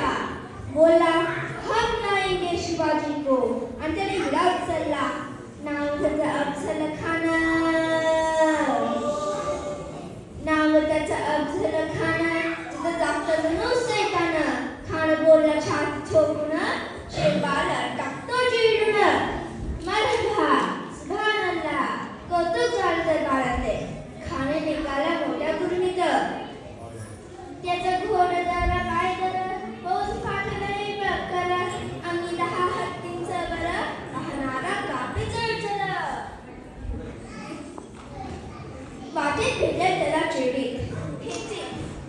उठा, बोला हम लाएंगे शिवाजी को, आणि त्याने विडा उचलला. नाव त्याचं अफजल खान, नाव त्याचं अफजल खान. तिथं जागतं जणू सैतान. खान बोलला छाती ठोकून, शेरबाला टाकतो चिडून. मरहबा सुभान अल्लाह, कौतुक झालं त्या काळातले. खाने निघाला मोठ्या गुरमीत. त्याचं घोडदळ काय कर, फौज पाठवली बकर. आम्ही 10 हत्तींचं बरं, पाहणारा कापी चढचढ. वाटेत भेटले त्याला चिडीत. हेचे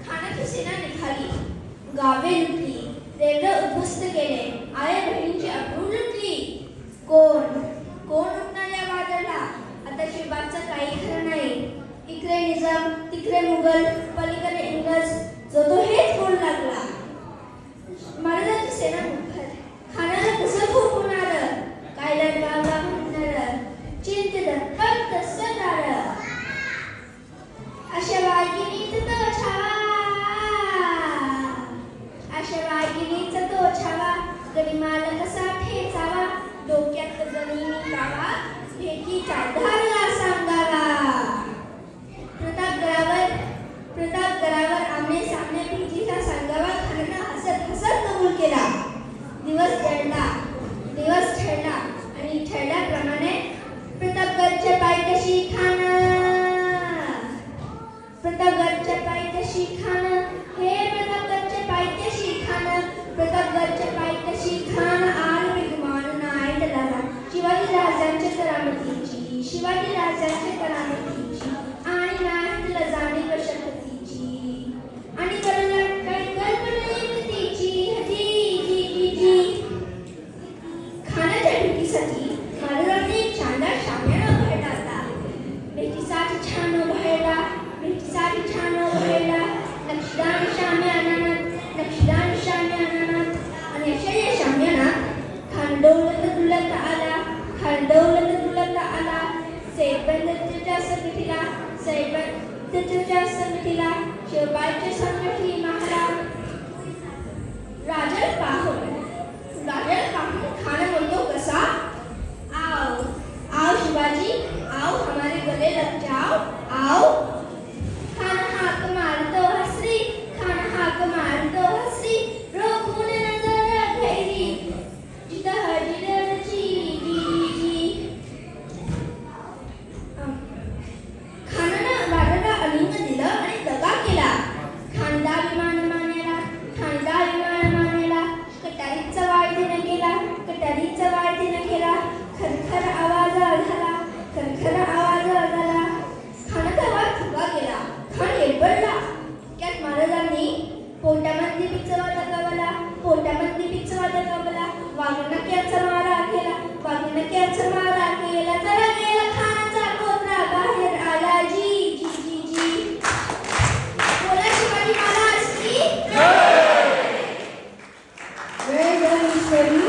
खानाची सेना निघाली, गावे लुटली, रेल्वे उद्ध्वस्त केले, आया बहिणींची अब्रू लुटली. कोण उठणार या वादळाला? आता शिवाचं काही खरं नाही. इकडे निजाम, तिकडे मुघल, पलीकडे इंग्रज, जो तो हेच बोलू लागला. महाराजांची सेना मुखर, खानाला कसं खूप होणार, काय लढवावा म्हणणार, चिंतित फक्त सदार. अशा वाघिणीचा तो छावा, अशा वाघिणीचा तो छावा, गनिमाला कसा ठेचावा, डोक्यात जमिनी कावा, भेटीचा धारला सांगावा. प्रतापगडावर आमने सामने भेटीचा सांगावा. खानानं हसत हसत कबूल केला. दिवस ठरला आणि ठरल्याप्रमाणे प्रतापगडच्या पायथ्याशी खान, प्रतापगडच्या पायथ्याशी खान, हे प्रतापगडच्या पायथ्याशी खान, प्रतापगडच्या पायथ्याशी खान. आल विद्यमान नाही त्याला शिवाजी राजांच्या करामतीची, शिवाजी राजांच्या करामतीची, आणि नाही तुला जाणीव शक्तीची, आणि कळला काही कल्पना तिची. खानाच्या भेटीसाठी महाराजांनी एक शानदार शामियाना उभारला होता. भेटीसाठी छान उभारला, भेटीसाठी छान उभारला. नक्षीदार शामियाना, नक्षीदार शामियाना. आणि अशा या शामियानात खान दौलत दुलत आला, खान दौलत दुलत आला. सैबंदच्या संगतीला, सैबंदच्या संगतीला, शिवबाईच्या संगती महारा. राजल पाहून खान बोलतो कसा, आओ आओ शिवाजी, आओ हमारे गले लग जाओ, आओ. खान हाक मारतो हसरी, खान हाक मारतो हसरी, रोखून नजर गैरी, जिथं हजिरची खानानं वाटाला अलिंग दिलं आणि दगा केला. खानदा विमान मानेला, खानदा विमान मानेला. कटारीचा वाढतीनं केला, कटारीचा वाढतीनं केला. खरखर आवाज झाला, खरखर आवाज झाला. खानाचा आवाज फुगा गेला. खान एरबडला. त्यात महाराजांनी पोटामध्ये पिचवा दगावला, पोटामध्ये पिचवा दगावला. वाघनक्याचा मारा केला, वाघनक्याचा मारा केला. जरा गेला खानाचा कोपरा बाहेर आला. जी जी जी जी. बोला शिवाजी महाराज की जय. जय जय